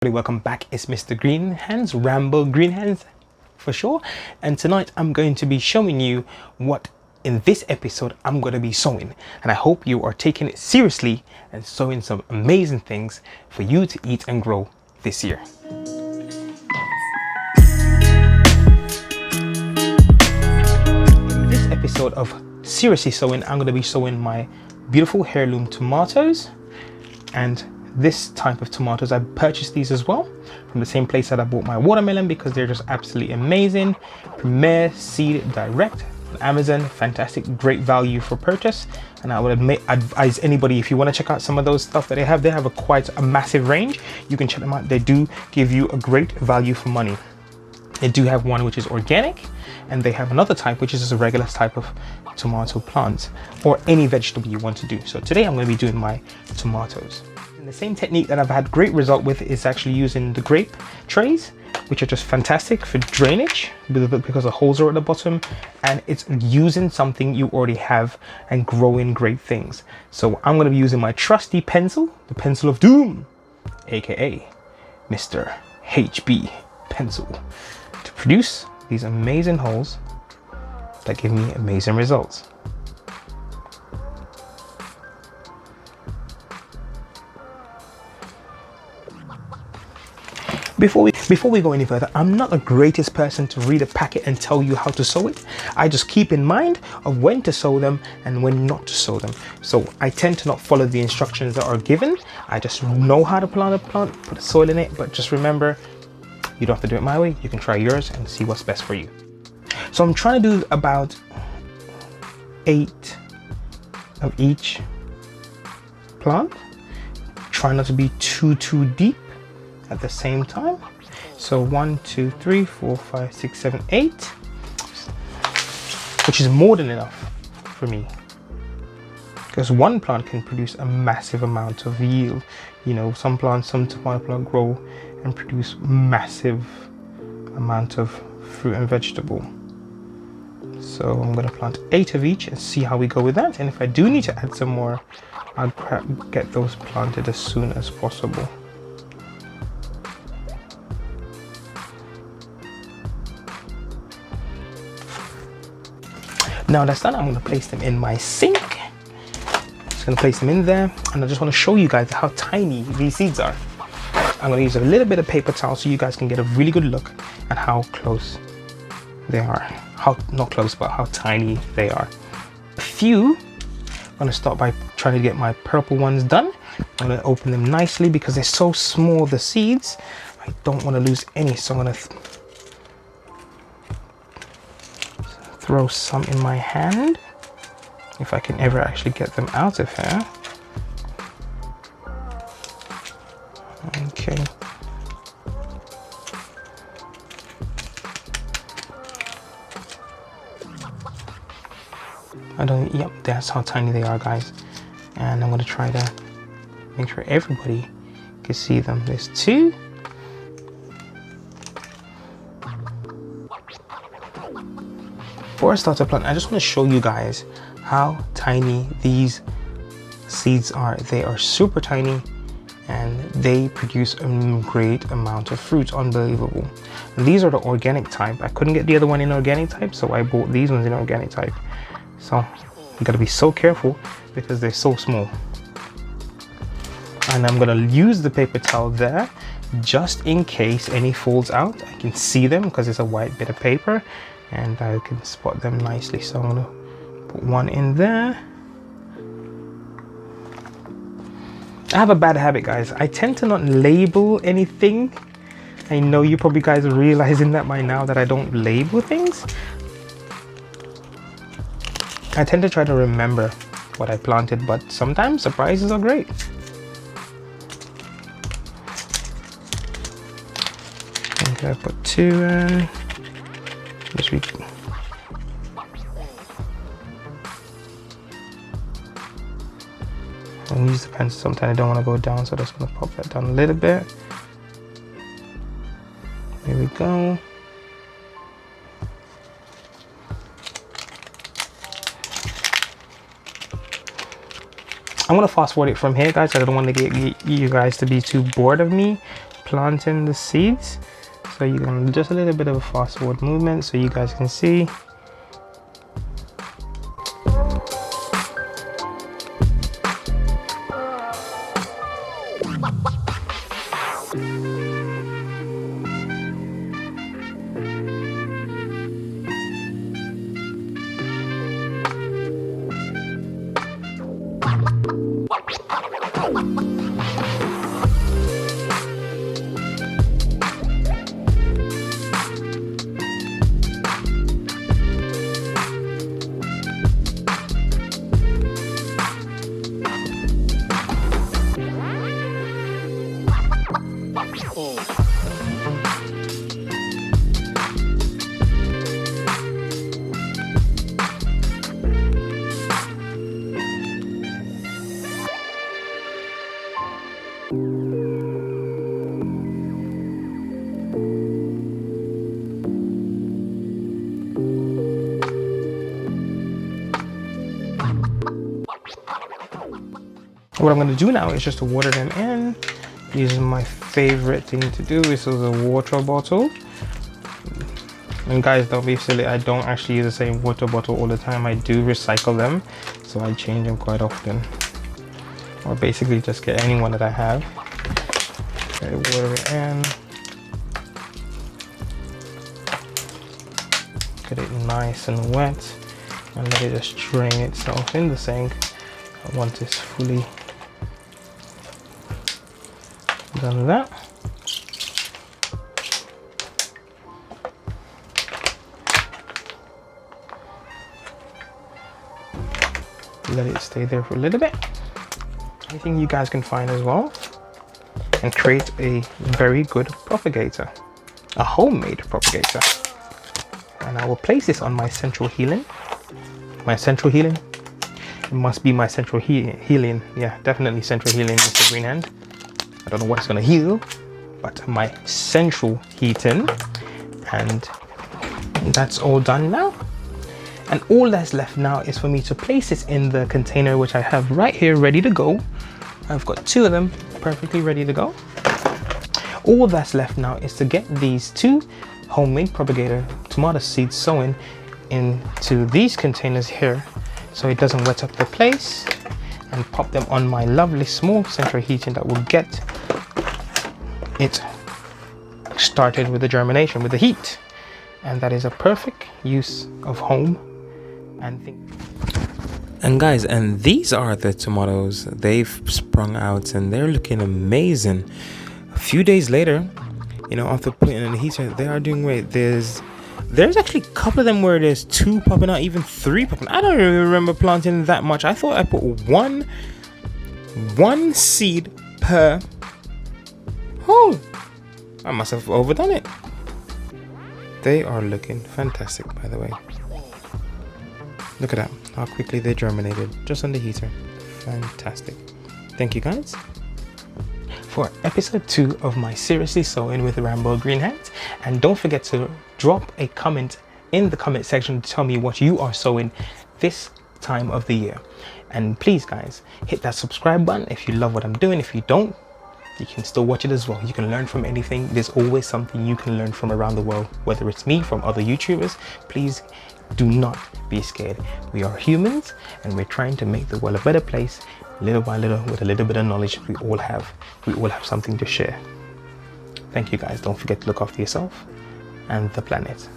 Welcome back. It's Mr. Greenhands, Ramboogreenhands for sure. And tonight I'm going to be showing you what in this episode I'm going to be sowing. And I hope you are taking it seriously and sowing some amazing things for you to eat and grow this year. In this episode of Seriously Sowing, I'm going to be sowing my beautiful heirloom tomatoes and this type of tomatoes. I purchased these as well from the same place that I bought my watermelon because they're just absolutely amazing. Premier Seed Direct on Amazon, fantastic, great value for purchase. And I would advise anybody, if you want to check out some of those stuff that they have quite a massive range. You can check them out. They do give you a great value for money. They do have one which is organic, and they have another type which is just a regular type of tomato plant or any vegetable you want to do. So today I'm going to be doing my tomatoes. And the same technique that I've had great result with is actually using the grape trays, which are just fantastic for drainage because the holes are at the bottom, and it's using something you already have and growing great things. So I'm going to be using my trusty pencil, the pencil of doom, aka Mr. HB pencil, to produce these amazing holes that give me amazing results. Before we go any further, I'm not the greatest person to read a packet and tell you how to sow it. I just keep in mind of when to sow them and when not to sow them. So I tend to not follow the instructions that are given. I just know how to plant a plant, put the soil in it, but just remember, you don't have to do it my way. You can try yours and see what's best for you. So I'm trying to do about 8 of each plant. Try not to be too deep at the same time. So 1, 2, 3, 4, 5, 6, 7, 8, which is more than enough for me, because one plant can produce a massive amount of yield. You know, some tomato plant grow and produce massive amount of fruit and vegetable. So I'm going to plant 8 of each and see how we go with that. And if I do need to add some more, I'll get those planted as soon as possible. Now that's done, I'm going to place them in my sink. Just going to place them in there, and I just want to show you guys how tiny these seeds are. I'm going to use a little bit of paper towel so you guys can get a really good look at how close they are. Not close, but how tiny they are. I'm going to start by trying to get my purple ones done. I'm going to open them nicely because they're so small, the seeds. I don't want to lose any, so I'm going to throw some in my hand, if I can ever actually get them out of here. Okay. Yep, that's how tiny they are, guys. And I'm going to try to make sure everybody can see them. There's 2. Before I start to plant, I just want to show you guys how tiny these seeds are. They are super tiny and they produce a great amount of fruit. Unbelievable. And these are the organic type. I couldn't get the other one in organic type, so I bought these ones in organic type. So you got to be so careful because they're so small. And I'm going to use the paper towel there just in case any falls out. I can see them because it's a white bit of paper, and I can spot them nicely. So I'm going to put one in there. I have a bad habit, guys. I tend to not label anything. I know you probably guys are realizing that by now, that I don't label things. I tend to try to remember what I planted, but sometimes surprises are great. Okay, I put 2 in. I'll use the pencil sometimes. I don't want to go down, so I'm just going to pop that down a little bit. There we go. I'm going to fast forward it from here, guys. I don't want to get you guys to be too bored of me planting the seeds. So you can just a little bit of a fast forward movement so you guys can see. What I'm going to do now is just to water them in. Using my favorite thing to do. This is a water bottle. And guys, don't be silly, I don't actually use the same water bottle all the time. I do recycle them, so I change them quite often. Or basically just get any one that I have. Okay, water it in. Get it nice and wet. And let it just drain itself in the sink. Once it's fully done that. Let it stay there for a little bit. Anything you guys can find as well, and create a very good propagator, a homemade propagator. And I will place this on my central healing. My central healing. It must be my central healing. Yeah, definitely central healing, Mr. Green Hand. I don't know what it's gonna heal, but my central heating, and that's all done now. And all that's left now is for me to place this in the container, which I have right here ready to go. I've got 2 of them perfectly ready to go. All that's left now is to get these 2 homemade propagator tomato seeds sown into these containers here, so it doesn't wet up the place, and pop them on my lovely small central heating that will get it started with the germination, with the heat. And that is a perfect use of home and things. And guys, and these are the tomatoes. They've sprung out and they're looking amazing. A few days later, you know, after putting it in the heater, they are doing great. There's actually a couple of them where there's 2 popping out, even 3 popping. I don't even remember planting that much. I thought I put one seed per hole. I must have overdone it. They are looking fantastic, by the way. Look at that, how quickly they germinated just on the heater. Fantastic. Thank you guys for episode 2 of my Seriously Sowing with Ramboogreenhands. And don't forget to drop a comment in the comment section to tell me what you are sowing this time of the year. And please guys, hit that subscribe button if you love what I'm doing. If you don't, you can still watch it as well. You can learn from anything. There's always something you can learn from around the world, whether it's me, from other YouTubers. Please do not be scared. We are humans and we're trying to make the world a better place, little by little, with a little bit of knowledge we all have. We all have something to share. Thank you guys. Don't forget to look after yourself and the planet.